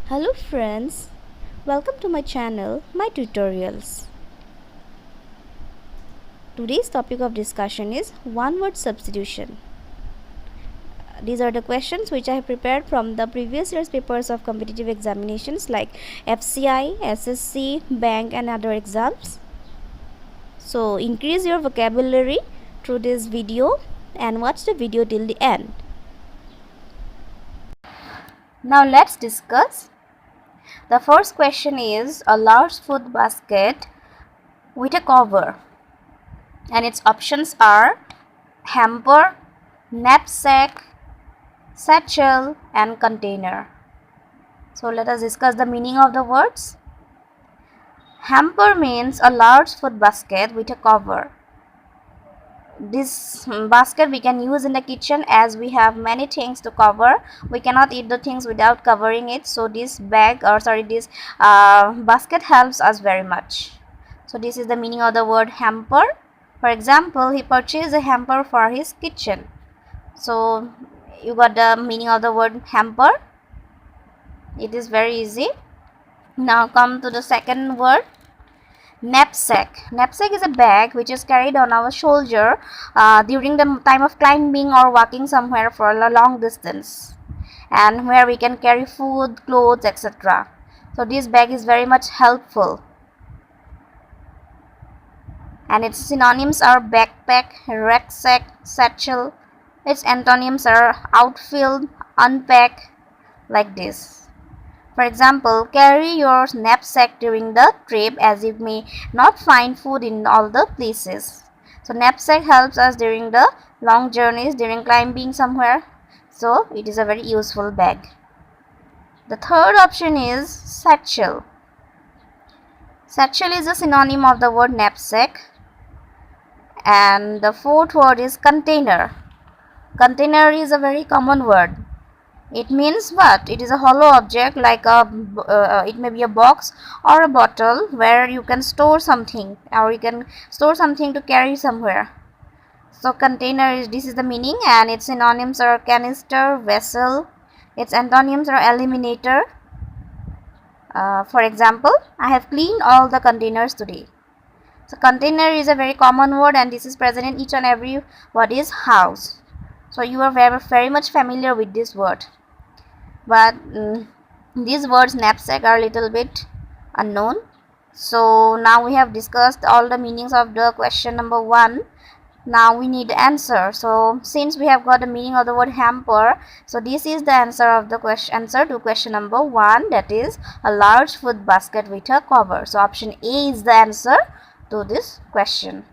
Hello friends, welcome to my channel, my tutorials. Today's topic of discussion is one word substitution. These are the questions which I have prepared from the previous year's papers of competitive examinations like FCI, SSC, bank and other exams. So increase your vocabulary through this video and watch the video till the end. Now let's discuss. The first question is a large food basket with a cover, and its options are hamper, knapsack, satchel and container. So let us discuss the meaning of the words. Hamper means a large food basket with a cover. This basket we can use in the kitchen as we have many things to cover. We cannot eat the things without covering it, so this basket helps us very much. So this is the meaning of the word hamper. For example, he purchased a hamper for his kitchen. So you got the meaning of the word hamper. It is very easy. Now come to the second word, knapsack. Knapsack is a bag which is carried on our shoulder during the time of climbing or walking somewhere for a long distance, and where we can carry food, clothes, etc. So this bag is very much helpful. And its synonyms are backpack, rucksack, satchel. Its antonyms are outfield, unpack, like this. For example, carry your knapsack during the trip as you may not find food in all the places. So knapsack helps us during the long journeys, during climbing somewhere. So it is a very useful bag. The third option is satchel. Satchel is a synonym of the word knapsack. And the fourth word is container. Container is a very common word. It means what? It is a hollow object like it may be a box or a bottle where you can store something, or you can store something to carry somewhere. So container this is the meaning, and its synonyms are canister, vessel. Its antonyms are eliminator. For example, I have cleaned all the containers today. So container is a very common word, and this is present in each and every body's house. So you are very much familiar with this word. But these words knapsack are a little bit unknown. So now we have discussed all the meanings of the question number 1. Now we need the answer. So since we have got the meaning of the word hamper, so this is the answer of the answer to question number 1, that is a large food basket with a cover. So option A is the answer to this question.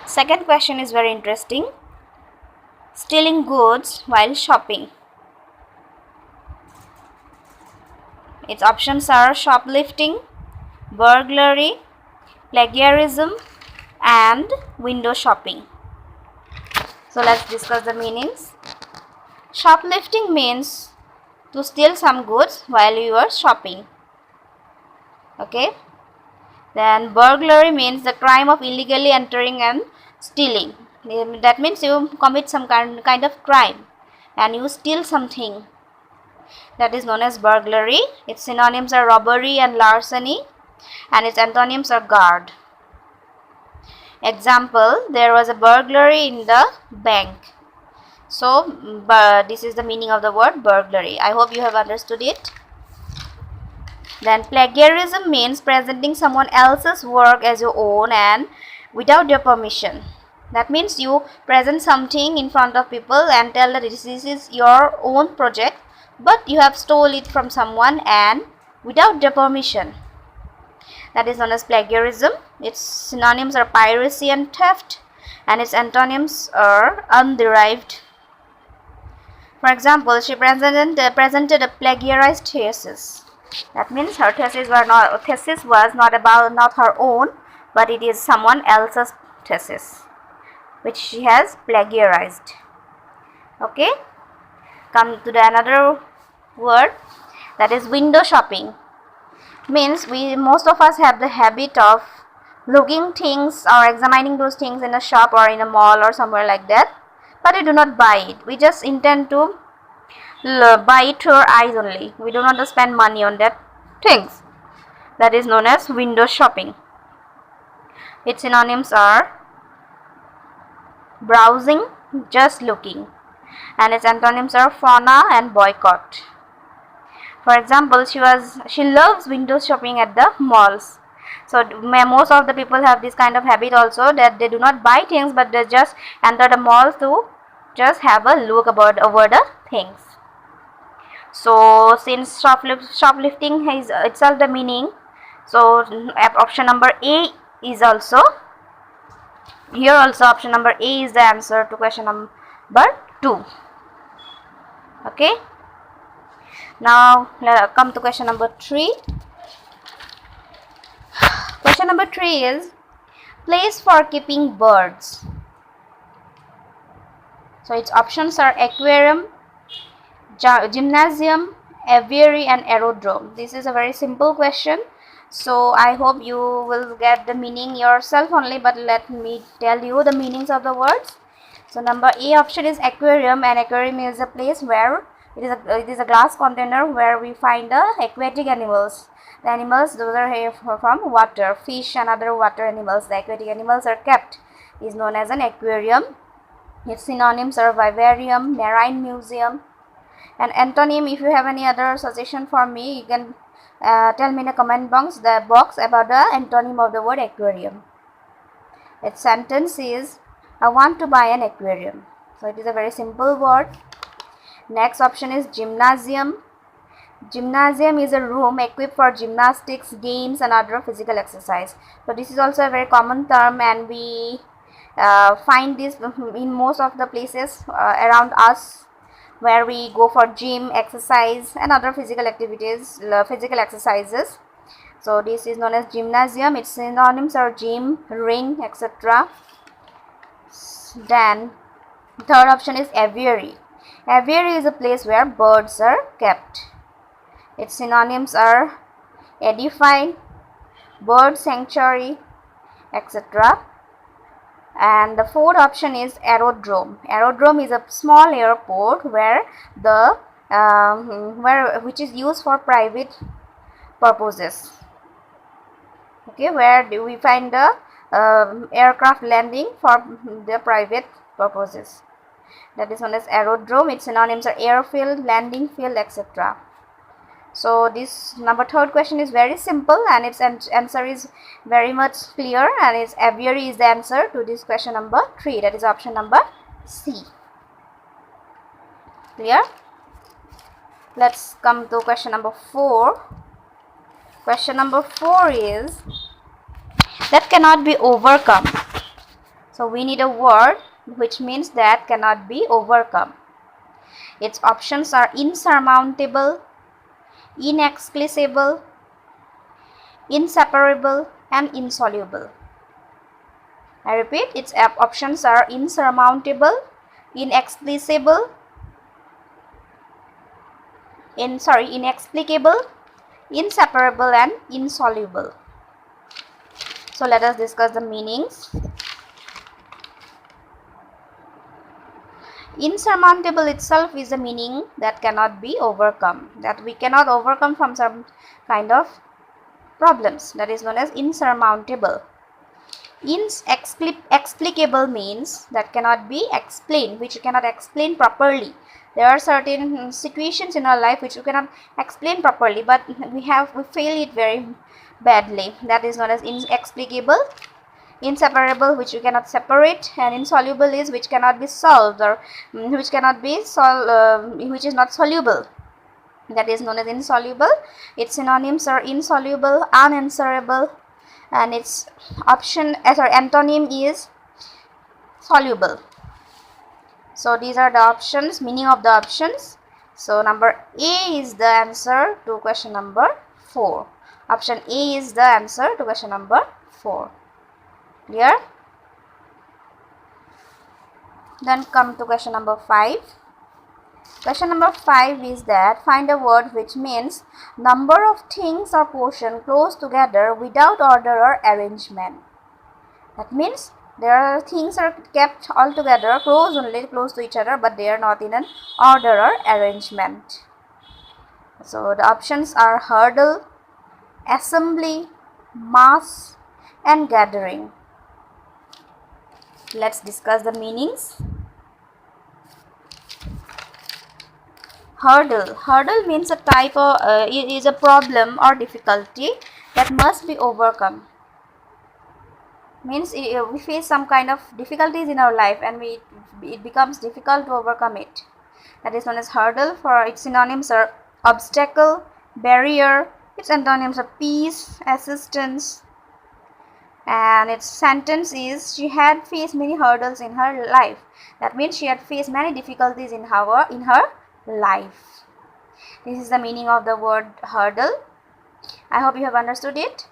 Second question is very interesting. Stealing goods while shopping. Its options are shoplifting, burglary, plagiarism and window shopping. So let's discuss the meanings. Shoplifting means to steal some goods while you are shopping. Okay. Then burglary means the crime of illegally entering and stealing. That means you commit some kind of crime and you steal something. That is known as burglary. Its synonyms are robbery and larceny, and its antonyms are guard. Example, there was a burglary in the bank. So this is the meaning of the word burglary. I hope you have understood it. Then plagiarism means presenting someone else's work as your own and without their permission. That means you present something in front of people and tell that this is your own project, but you have stole it from someone and without their permission. That is known as plagiarism. Its synonyms are piracy and theft, and its antonyms are underived. For example, she presented a plagiarized thesis. That means her thesis was not her own, but it is someone else's thesis which she has plagiarized. Okay. Come to the another word, that is window shopping. Means most of us have the habit of looking things or examining those things in a shop or in a mall or somewhere like that, but we do not buy it. We just intend to buy it to our eyes only. We do not spend money on that things. That is known as window shopping. Its synonyms are browsing, just looking, and its antonyms are fauna and boycott. For example, she loves window shopping at the malls. So most of the people have this kind of habit also, that they do not buy things, but they just enter the malls to just have a look over the things. So since shoplifting is itself the meaning, so option number A is also here. Also option number A is the answer to question number 2. Okay, now let us come to question number 3. Question number 3 is place for keeping birds. So its options are aquarium, gymnasium, aviary and aerodrome. This is a very simple question, so I hope you will get the meaning yourself only, but let me tell you the meanings of the words. So number A option is aquarium, and aquarium is a place where it is a glass container where we find the aquatic animals. The animals, those are here from water, fish and other water animals. The aquatic animals are kept, is known as an aquarium. Its synonyms are vivarium, marine museum. And antonym, if you have any other suggestion for me, you can tell me in the comment box about the antonym of the word aquarium. Its sentence is, I want to buy an aquarium. So it is a very simple word. Next option is gymnasium. Gymnasium is a room equipped for gymnastics, games and other physical exercise. So this is also a very common term, and we find this in most of the places around us, where we go for gym, exercise and other physical activities, physical exercises. So this is known as gymnasium. Its synonyms are gym, ring, etc. Then third option is aviary. Aviary is a place where birds are kept. Its synonyms are edify, bird sanctuary, etc. And the fourth option is aerodrome. Aerodrome is a small airport where the which is used for private purposes. Okay, where we find the aircraft landing for the private purposes. That is known as aerodrome. Its synonyms are airfield, landing field, etc. So this number third question is very simple, and its answer is very much clear, and its aviary is the answer to this question number 3. That is option number C. Clear? Let's come to question number 4. Question number 4 is that cannot be overcome. So we need a word which means that cannot be overcome. Its options are insurmountable, inexplicable, inseparable and insoluble. I repeat, its options are insurmountable, inexplicable, inexplicable, inseparable and insoluble. So let us discuss the meanings. Insurmountable itself is the meaning that cannot be overcome, that we cannot overcome from some kind of problems. That is known as insurmountable. Inexplicable means that cannot be explained, which you cannot explain properly. There are certain situations in our life which you cannot explain properly, but we fail it very badly. That is known as inexplicable. Inseparable, which you cannot separate, and insoluble is which cannot be solved, or which cannot be which is not soluble. That is known as insoluble. Its synonyms are insoluble, unanswerable, and its antonym is soluble. So these are the options, meaning of the options. So number A is the answer to question number 4. Option A is the answer to question number 4. Clear? Then come to question number 5. Question number 5 is that find a word which means number of things or portion close together without order or arrangement. That means Their things are kept all together, close to each other, but they are not in an order or arrangement. So the options are hurdle, assembly, mass, and gathering. Let's discuss the meanings. Hurdle. Hurdle means a type of is a problem or difficulty that must be overcome. Means we face some kind of difficulties in our life and it becomes difficult to overcome it. That is known as hurdle. For its synonyms are obstacle, barrier. Its antonyms are peace, assistance. And its sentence is, she had faced many hurdles in her life. That means she had faced many difficulties in her life. This is the meaning of the word hurdle. I hope you have understood it.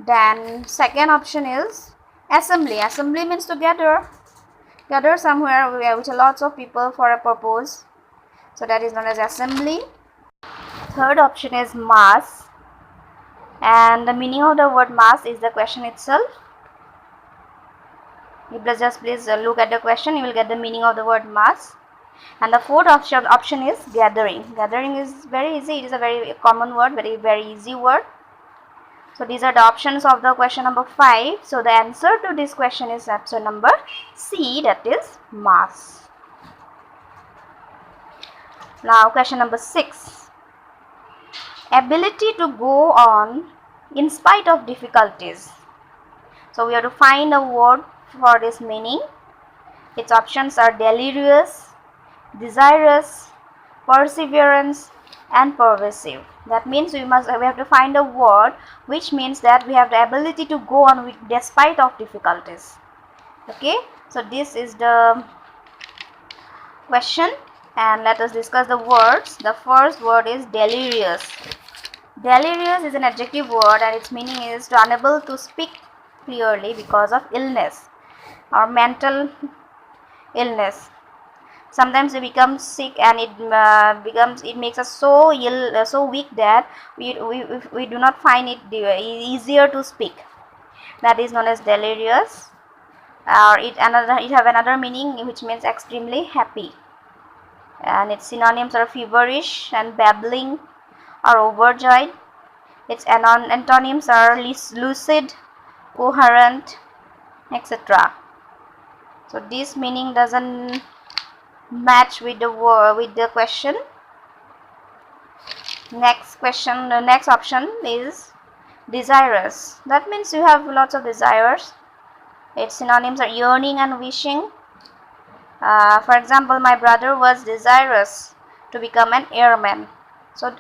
Then second option is assembly. Assembly means to gather somewhere with lots of people for a purpose. So that is known as assembly. Third option is mass. And the meaning of the word mass is the question itself. Please look at the question, you will get the meaning of the word mass. And the fourth option is gathering. Gathering is very easy. It is a very common word, very easy word. So these are the options of the question number 5. So the answer to this question is option number C, that is mass. Now question number 6. Ability to go on in spite of difficulties. So we have to find a word for this meaning. Its options are delirious, desirous, perseverance, and pervasive. That means we have to find a word which means that we have the ability to go on despite of difficulties. Okay, so this is the question and let us discuss the words. The first word is delirious. Delirious is an adjective word and its meaning is to unable to speak clearly because of illness or mental illness. Sometimes we become sick and it makes us so ill, so weak that we do not find it easier to speak. That is known as delirious. Or it have another meaning which means extremely happy. And its synonyms are feverish and babbling or overjoyed. Its antonyms are lucid, coherent, etc. So this meaning doesn't match with the question. The next option is desirous. That means you have lots of desires. Its synonyms are yearning and wishing. For example, my brother was desirous to become an airman. So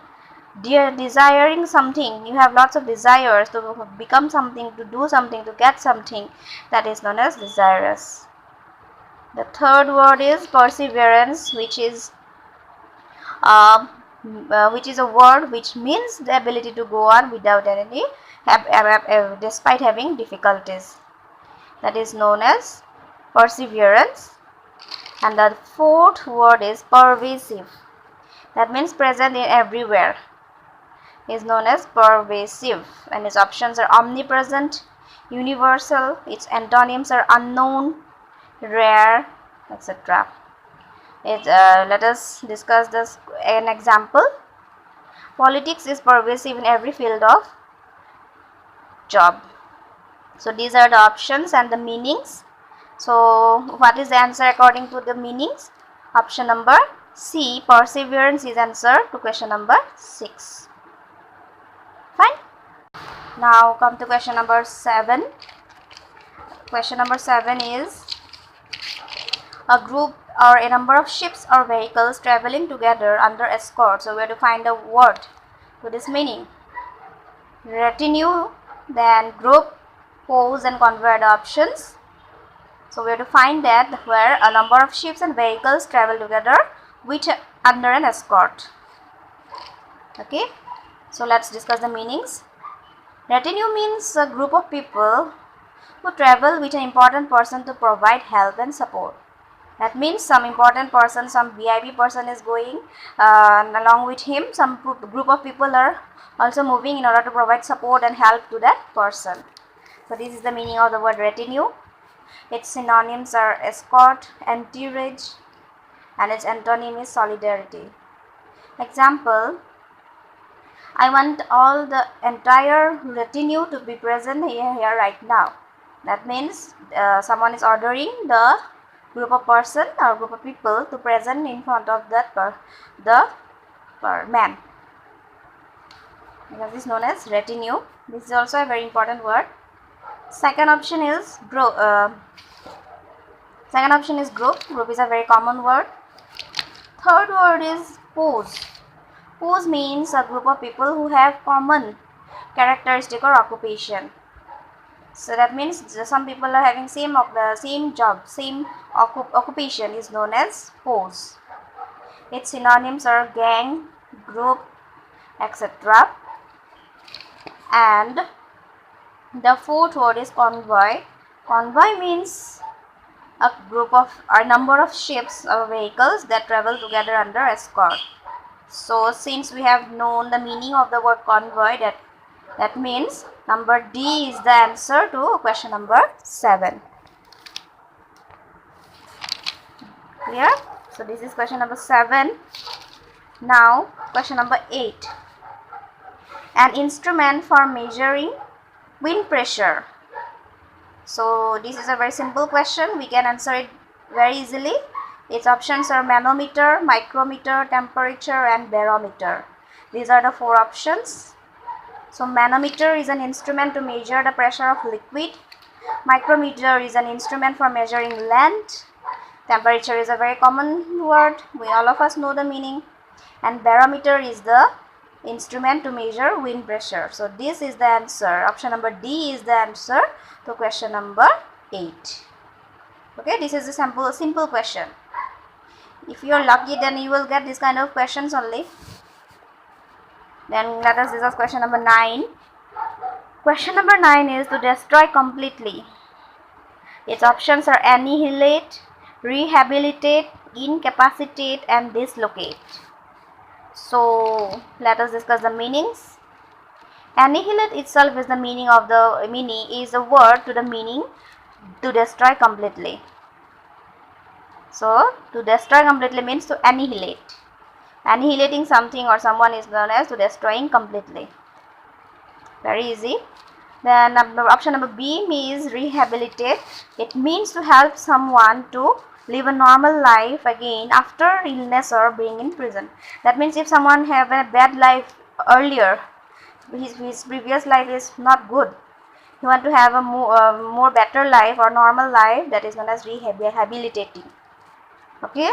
desiring something, you have lots of desires to become something, to do something, to get something. That is known as desirous. The third word is perseverance, which is a word which means the ability to go on without any despite having difficulties. That is known as perseverance. And the fourth word is pervasive. That means present in everywhere. Is known as pervasive, and its options are omnipresent, universal. Its antonyms are unknown, rare, etc. Let us discuss an example. Politics is pervasive in every field of job. So these are the options and the meanings. So what is the answer according to the meanings? Option number C, perseverance, is answer to question number 6. Fine. Now come to question number 7. Question number 7 is a group or a number of ships or vehicles traveling together under escort. So we have to find a word to this meaning. Retinue, then group, pose, and convey the options. So we have to find that where a number of ships and vehicles travel together which under an escort. Okay, so let's discuss the meanings. Retinue means a group of people who travel with an important person to provide help and support. That means some important person, some VIP person is going and along with him some group of people are also moving in order to provide support and help to that person. So this is the meaning of the word retinue. Its synonyms are escort, entourage, and its antonym is solidarity. Example, I want all the entire retinue to be present here right now. That means someone is ordering the group of person or group of people to present in front of that man. This is known as retinue. This is also a very important word. Second option is group. Group is a very common word. Third word is pose. Pose means a group of people who have common characteristic or occupation. So that means some people are having same job, same occupation is known as pose. Its synonyms are gang, group, etc. And the fourth word is convoy. Convoy means a number of ships or vehicles that travel together under escort. So since we have known the meaning of the word convoy, that means number D is the answer to question number 7. Clear? So this is question number 7. Now question number 8. An instrument for measuring wind pressure. So this is a very simple question. We can answer it very easily. Its options are manometer, micrometer, temperature, and barometer. These are the 4 options. So manometer is an instrument to measure the pressure of liquid. Micrometer is an instrument for measuring length. Temperature is a very common word. All of us know the meaning. And barometer is the instrument to measure wind pressure. So this is the answer. Option number D is the answer to question number 8. Okay, this is a simple question. If you are lucky, then you will get this kind of questions only. Then let us discuss question number 9. Question number 9 is to destroy completely. Its options are annihilate, rehabilitate, incapacitate, and dislocate. So let us discuss the meanings. Annihilate itself is the meaning of the is a word to the meaning to destroy completely. So to destroy completely means to annihilate. Annihilating something or someone is known as to destroying completely. Very easy. Then option number B means rehabilitate. It means to help someone to live a normal life again after illness or being in prison. That means if someone have a bad life earlier, his previous life is not good, he want to have a more better life or normal life, that is known as rehabilitating. Okay,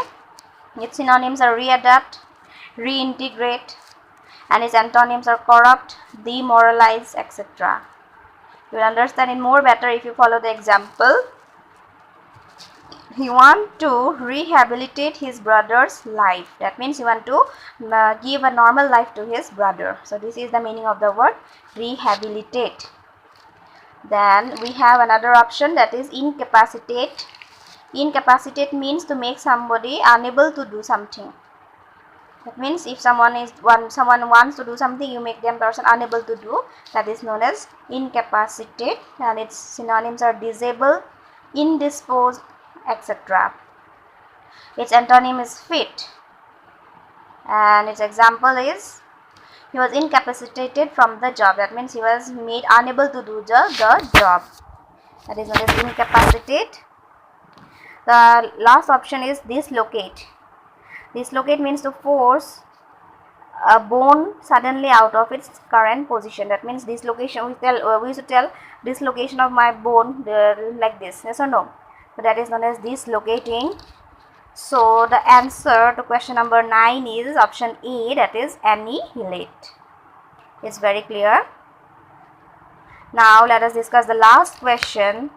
its synonyms are readapt, reintegrate, and its antonyms are corrupt, demoralize, etc. You will understand it more better if you follow the example. He want to rehabilitate his brother's life. That means he want to give a normal life to his brother. So this is the meaning of the word rehabilitate. Then we have another option, that is incapacitate. Incapacitate means to make somebody unable to do something. That means if someone wants to do something, you make them person unable to do. That is known as incapacitate, and its synonyms are disable, indisposed, etc. Its antonym is fit, and its example is he was incapacitated from the job. That means he was made unable to do the job. That is known as incapacitate. The last option is dislocate. Dislocate means to force a bone suddenly out of its current position. That means dislocation. We used to tell dislocation of my bone like this. Yes or no? So that is known as dislocating. So the answer to question number 9 is option A, that is annihilate. It's very clear. Now let us discuss the last question,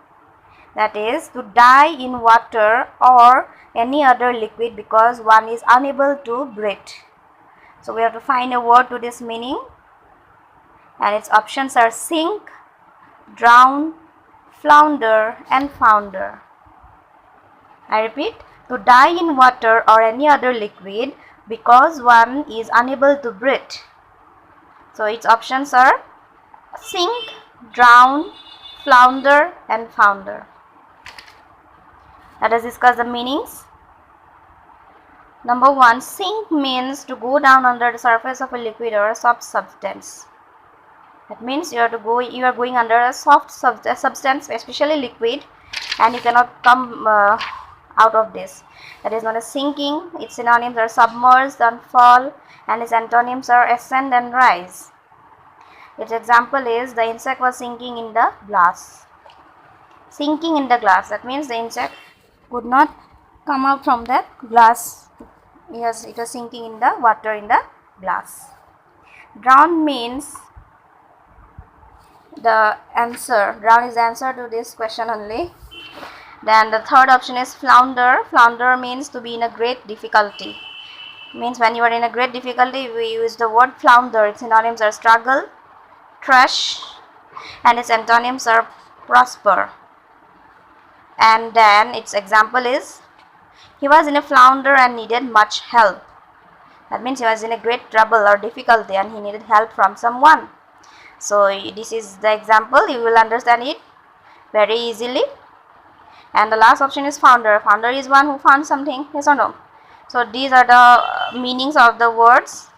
that is to die in water or any other liquid because one is unable to breathe. So we have to find a word to this meaning, and its options are sink, drown, flounder, and founder. I repeat, to die in water or any other liquid because one is unable to breathe. So its options are sink, drown, flounder, and founder. Let us discuss the meanings. Number 1, sink means to go down under the surface of a liquid or a soft substance. That means you are going under a soft substance, especially liquid, and you cannot come out of this. That is known as sinking. Its synonyms are submerged and fall, and its antonyms are ascend and rise. Its example is the insect was sinking in the glass. Sinking in the glass, that means the insect could not come out from that glass. Yes, it was sinking in the water in the glass. Drown means the answer. Drown is the answer to this question only. Then the third option is flounder. Flounder means to be in a great difficulty. Means when you are in a great difficulty, we use the word flounder. Its synonyms are struggle, trash, and its antonyms are prosper. And then its example is, he was in a flounder and needed much help. That means he was in a great trouble or difficulty and he needed help from someone. So this is the example. You will understand it very easily. And the last option is founder. Founder is one who found something, yes or no? So these are the meanings of the words.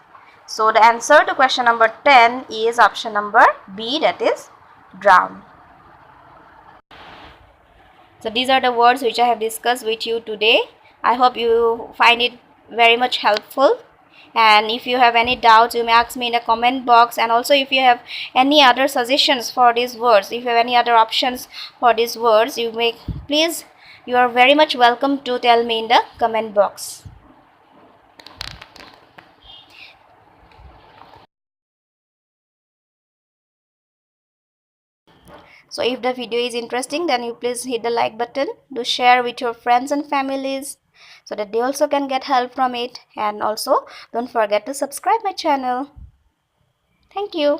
So the answer to question number 10 is option number B, that is drown. So these are the words which I have discussed with you today. I hope you find it very much helpful. And if you have any doubts, you may ask me in the comment box. And also if you have any other suggestions for these words, if you have any other options for these words, you are very much welcome to tell me in the comment box. So if the video is interesting, then you please hit the like button. Do share with your friends and families so that they also can get help from it. And also don't forget to subscribe my channel. Thank you.